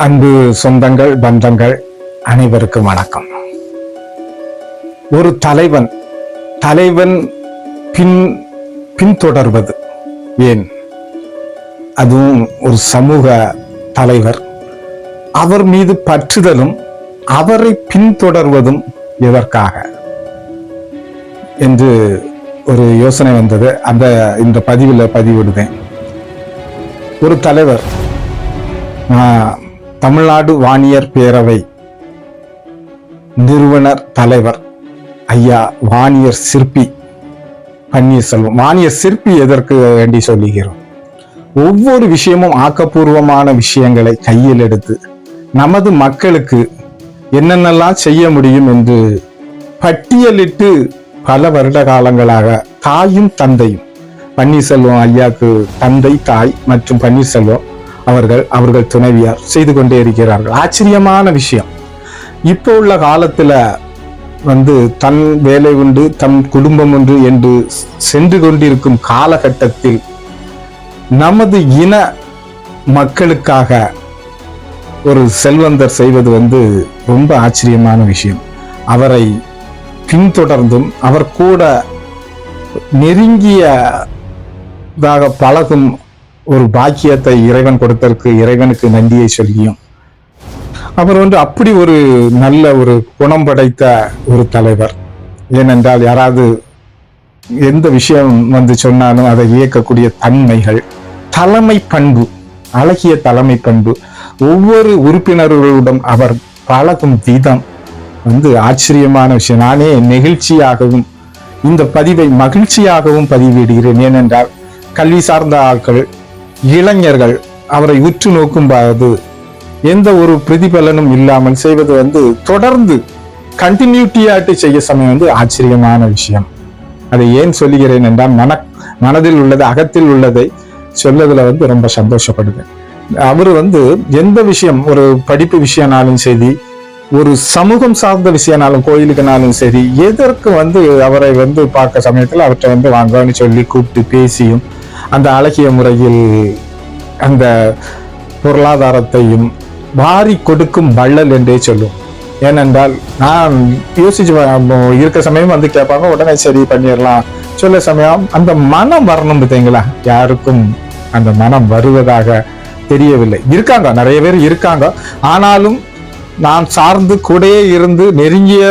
அன்பு சொந்தங்கள் பந்தங்கள் அனைவருக்கும் வணக்கம். ஒரு தலைவன் பின்தொடர்வது ஏன்? அதுவும் ஒரு சமூக தலைவர், அவர் மீது பற்றுதலும் அவரை பின்தொடர்வதும் எதற்காக என்று ஒரு யோசனை வந்தது. இந்த பதிவில் பதிவிடுவேன். ஒரு தலைவர், தமிழ்நாடு வாணியர் பேரவை நிறுவனர் தலைவர் ஐயா வாணியர் சிற்பி பன்னீர்செல்வம். வாணியர் சிற்பி எதற்கு வேண்டி சொல்லுகிறோம்? ஒவ்வொரு விஷயமும் ஆக்கப்பூர்வமான விஷயங்களை கையில் எடுத்து நமது மக்களுக்கு என்னென்னலாம் செய்ய முடியும் என்று பட்டியலிட்டு பல வருட காலங்களாக தாயும் தந்தையும், பன்னீர்செல்வம் ஐயாக்கு தந்தை தாய் மற்றும் பன்னீர்செல்வம் அவர்கள் துணைவியார் செய்து கொண்டே இருக்கிறார்கள். ஆச்சரியமான விஷயம். இப்போ உள்ள காலத்துல தன் வேலை உண்டு, தன் குடும்பம் உண்டு என்று சென்று கொண்டிருக்கும் காலகட்டத்தில் நமது இன மக்களுக்காக ஒரு செல்வந்தர் செய்வது ரொம்ப ஆச்சரியமான விஷயம். அவரை பின்தொடர்ந்தும் அவர் கூட நெருங்கியதாக பழகும் ஒரு பாக்கியத்தை இறைவன் கொடுத்ததற்கு இறைவனுக்கு நன்றியை சொல்லியும், அவர் அப்படி ஒரு நல்ல ஒரு குணம் படைத்த ஒரு தலைவர். ஏனென்றால் யாராவது எந்த விஷயம் சொன்னாலும் அதை இயக்கக்கூடிய தன்மைகள், தலைமை பண்பு, அழகிய தலைமை பண்பு, ஒவ்வொரு உறுப்பினர்களுடன் அவர் பழகும் விதம் ஆச்சரியமான விஷயம். நானே நெகிழ்ச்சியாகவும் இந்த பதிவை மகிழ்ச்சியாகவும் பதிவிடுகிறேன். ஏனென்றால் கல்வி சார்ந்த ஆட்கள், இளைஞர்கள் அவரை உற்று நோக்கும் போது எந்த ஒரு பிரதிபலனும் இல்லாமல் செய்வது தொடர்ந்து கண்டினியூட்டியாட்டு செய்ய சமயம் ஆச்சரியமான விஷயம். அதை ஏன் சொல்லுகிறேன் என்றால் மனதில் உள்ளது, அகத்தில் உள்ளதை சொல்லதுல ரொம்ப சந்தோஷப்படுது. அவர் எந்த விஷயம், ஒரு படிப்பு விஷயம்னாலும் சரி, ஒரு சமூகம் சார்ந்த விஷயம்னாலும், கோயிலுக்குனாலும் சரி, எதற்கு அவரை பார்க்க சமயத்தில் அவற்றை வாங்கன்னு சொல்லி கூப்பிட்டு பேசியும் அந்த அழகிய முறையில் அந்த பொருளாதாரத்தையும் வாரி கொடுக்கும் வள்ளல் என்றே சொல்லும். ஏனென்றால் நான் யோசிச்சு இருக்க சமயம் கேட்பாங்க, உடனே சரி பண்ணிடலாம் சொல்ல சமயம் அந்த மனம் வரணும். பார்த்தீங்களா? யாருக்கும் அந்த மனம் வருவதாக தெரியவில்லை. இருக்காங்க, நிறைய பேர் இருக்காங்க. ஆனாலும் நான் சார்ந்து கூடயே இருந்து நெருங்கிய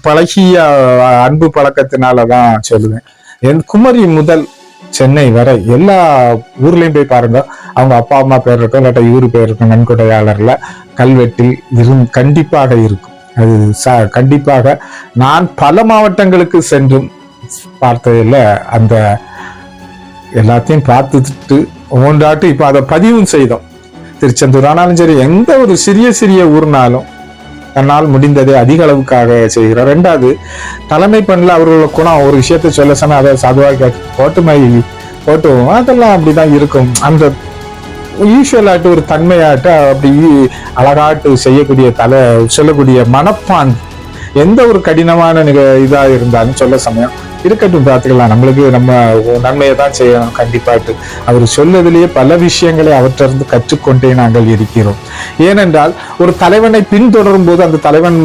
பழகிய அன்பு பழக்கத்தினாலதான் சொல்லுவேன். என் குமரி முதல் சென்னை வரை எல்லா ஊர்லயும் போய் பாருங்க, அவங்க அப்பா அம்மா பேர் இருக்கும், இல்லாட்டா இவரு பேர் இருக்கும். நன்கொடையாளர்ல கல்வெட்டில் கண்டிப்பாக இருக்கும். அது கண்டிப்பாக நான் பல மாவட்டங்களுக்கு சென்றும் பார்த்ததில்ல. அந்த எல்லாத்தையும் பார்த்துட்டு ஒன்றாட்டு இப்ப அதை பதிவும் செய்தோம். திருச்செந்தூர் ஆனாலும் சரி, எந்த ஒரு சிறிய ஊர்னாலும் தன்னால் முடிந்ததை அதிக அளவுக்காக செய்கிறார். ரெண்டாவது, தலைமை பண்ணல அவர்களோட குணம். ஒரு விஷயத்தை சொல்ல சொன்னா அதை சாதுவாக போட்டுவோம், அதெல்லாம் அப்படிதான் இருக்கும். அந்த யூஸ்வலாட்டு ஒரு தன்மையாட்டு அப்படி அழகாட்டு செய்யக்கூடிய சொல்லக்கூடிய மனப்பான், எந்த ஒரு கடினமான இதா இருந்தாலும் சொல்ல சமயம் இருக்கட்டும், பார்த்துக்கலாம், நம்மளுக்கு நம்ம நன்மையை தான் செய்யணும். கண்டிப்பாட்டு அவர் சொல்லதிலேயே பல விஷயங்களை அவற்றிலிருந்து கற்றுக்கொண்டே நாங்கள் இருக்கிறோம். ஏனென்றால் ஒரு தலைவனை பின்தொடரும் போது அந்த தலைவன்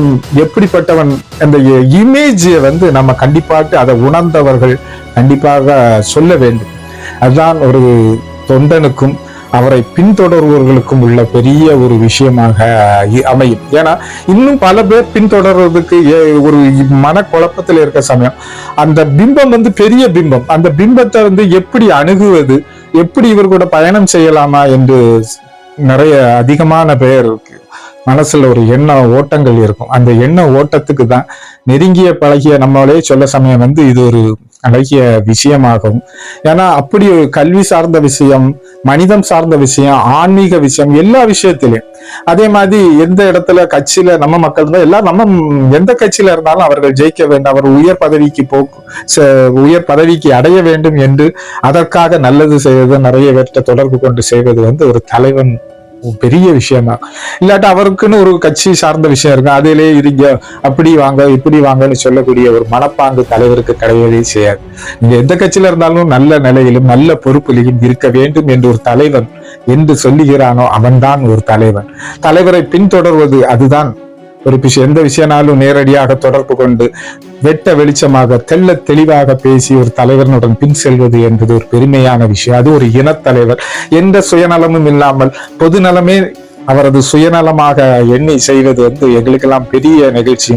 எப்படிப்பட்டவன், அந்த இமேஜை நம்ம கண்டிப்பாட்டு அதை உணர்ந்தவர்கள் கண்டிப்பாக சொல்ல வேண்டும். அதுதான் ஒரு தொண்டனுக்கும் அவரை பின்தொடர்பவர்களுக்கும் உள்ள பெரிய ஒரு விஷயமாக அமையும். ஏன்னா இன்னும் பல பேர் பின்தொடர்வதற்கு ஒரு மனக்குழப்பத்தில் இருக்க சமயம் அந்த பிம்பம் பெரிய பிம்பம், அந்த பிம்பத்தை எப்படி அணுகுவது, எப்படி இவர் கூட பயணம் செய்யலாமா என்று நிறைய அதிகமான பேர் மனசுல ஒரு எண்ண ஓட்டங்கள் இருக்கும். அந்த எண்ண ஓட்டத்துக்கு தான் நெருங்கிய பழகிய நம்மளே சொல்ல சமயம் இது ஒரு அழகிய விஷயமாகும். ஏன்னா அப்படி ஒரு கல்வி சார்ந்த விஷயம், மனிதம் சார்ந்த விஷயம், ஆன்மீக விஷயம், எல்லா விஷயத்திலையும் அதே மாதிரி எந்த இடத்துல கட்சியில நம்ம மக்கள் தான் எல்லாம், நம்ம எந்த கட்சியில இருந்தாலும் அவர்கள் ஜெயிக்க வேண்டும், அவர் உயர் பதவிக்கு அடைய வேண்டும் என்று அதற்காக நல்லது செய்வது, நிறைய பேர்கிட்ட தொடர்பு கொண்டு செய்வது ஒரு தலைவன் பெரிய விஷயமா. இல்லாட்டா அவருக்குன்னு ஒரு கட்சி சார்ந்த விஷயம் இருக்கு, அதிலே இருங்க, அப்படி வாங்க இப்படி வாங்கன்னு சொல்லக்கூடிய ஒரு மனப்பாங்கு தலைவருக்கு கிடையவே செய்யாது. நீங்க எந்த கட்சியில இருந்தாலும் நல்ல நிலையிலும் நல்ல பொறுப்பிலையும் இருக்க வேண்டும் என்று ஒரு தலைவன் என்று சொல்லுகிறானோ அவன்தான் ஒரு தலைவன். தலைவரை பின்தொடர்வது அதுதான் ஒரு விஷயம். எந்த விஷயனாலும் நேரடியாக தொடர்பு கொண்டு வெட்ட வெளிச்சமாக தெள்ள தெளிவாக பேசி ஒரு தலைவனுடன் பின் செல்வது என்பது ஒரு பெருமையான விஷயம். அது ஒரு இனத்தலைவர். எந்த சுயநலமும் இல்லாமல் பொதுநலமே அவரது சுயநலமாக எண்ணி செய்வது எங்களுக்கெல்லாம் பெரிய நிகழ்ச்சி.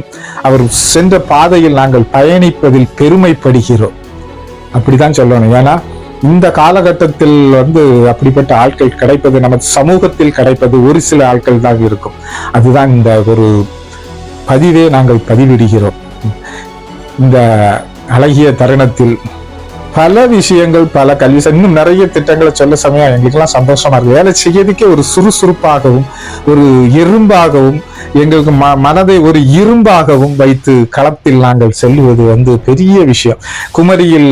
அவர் சென்ற பாதையில் நாங்கள் பயணிப்பதில் பெருமைப்படுகிறோம், அப்படிதான் சொல்லணும். ஏன்னா இந்த காலகட்டத்தில் அப்படிப்பட்ட ஆட்கள் கிடைப்பது, நமது சமூகத்தில் கிடைப்பது ஒரு சில ஆட்கள் தான் இருக்கும். அதுதான் இந்த ஒரு பதிவே நாங்கள் பதிவிடுகிறோம். இந்த அழகிய தருணத்தில் பல விஷயங்கள், பல கல்வி, இன்னும் நிறைய திட்டங்களை சொல்ல சமயம் எங்களுக்கெல்லாம் சந்தோஷமா இருக்கு. வேலை செய்யறதுக்கே ஒரு சுறுசுறுப்பாகவும் ஒரு எறும்பாகவும் எங்களுக்கு மனதை ஒரு இரும்பாகவும் வைத்து களத்தில் நாங்கள் செல்வது பெரிய விஷயம். குமரியில்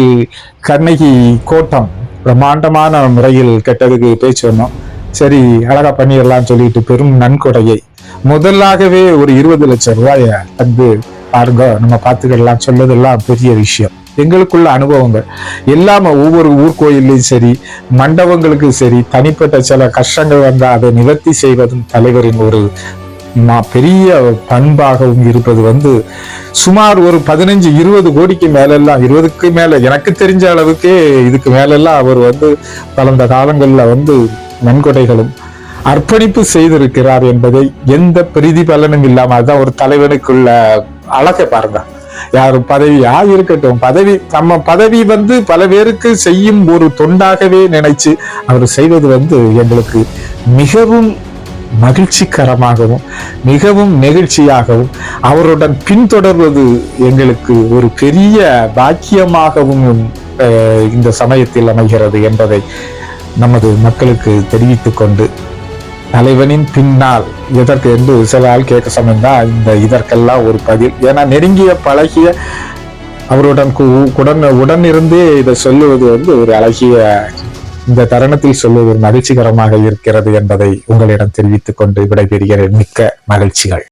கண்ணகி கோட்டம் பிரம்மாண்டமான முறையில் கெட்டதுக்கு பேச்சு வந்தோம். சரி அழகா பண்ணிடலாம் சொல்லிட்டு பெரும் நன்கொடையை முதலாகவே ஒரு 20 லட்சம் ரூபாய தந்து பாருங்க நம்ம பார்த்துக்கலாம் சொல்வதெல்லாம் பெரிய விஷயம். எங்களுக்குள்ள அனுபவங்கள் எல்லாம் ஒவ்வொரு ஊர்கோயிலையும் சரி, மண்டபங்களுக்கு சரி, தனிப்பட்ட சில கஷ்டங்கள் வந்தால் அதை நிவர்த்தி செய்வதும் தலைவரின் ஒரு பெரிய பண்பாகவும் இருப்பது சுமார் ஒரு 15-20 கோடிக்கு மேலெல்லாம், 20க்கு மேல எனக்கு தெரிஞ்ச அளவுக்கே இதுக்கு மேலெல்லாம் அவர் கடந்த காலங்கள்ல நன்கொடைகளும் அர்ப்பணிப்பு செய்திருக்கிறார் என்பதை எந்த பிரதிபலனும் இல்லாம, அதுதான் ஒரு தலைவனுக்குள்ள அழகை பாருங்க. யார் பதவியா இருக்கட்டும், நம்ம பதவி பல பேருக்கு செய்யும் ஒரு தொண்டாகவே நினைச்சு அவர் செய்வது எங்களுக்கு மிகவும் மகிழ்ச்சிகரமாகவும் மிகவும் நெகிழ்ச்சியாகவும், அவருடன் பின்தொடர்வது எங்களுக்கு ஒரு பெரிய பாக்கியமாகவும் இந்த சமயத்தில் அமைகிறது என்பதை நமது மக்களுக்கு தெரிவித்துக் கொண்டு, தலைவனின் பின்னால் எதற்கு என்று சில ஆள் கேட்க சமயம்தான் இதற்கெல்லாம் ஒரு பதில். ஏன்னா நெருங்கிய பழகிய அவருடன் உடன் இருந்தே இதை சொல்லுவது ஒரு அழகிய, இந்த தருணத்தில் சொல்லுவது ஒரு மகிழ்ச்சிகரமாக இருக்கிறது என்பதை உங்களிடம் தெரிவித்துக் கொண்டு விடைபெறுகிறேன். மிக்க மகிழ்ச்சிகள்.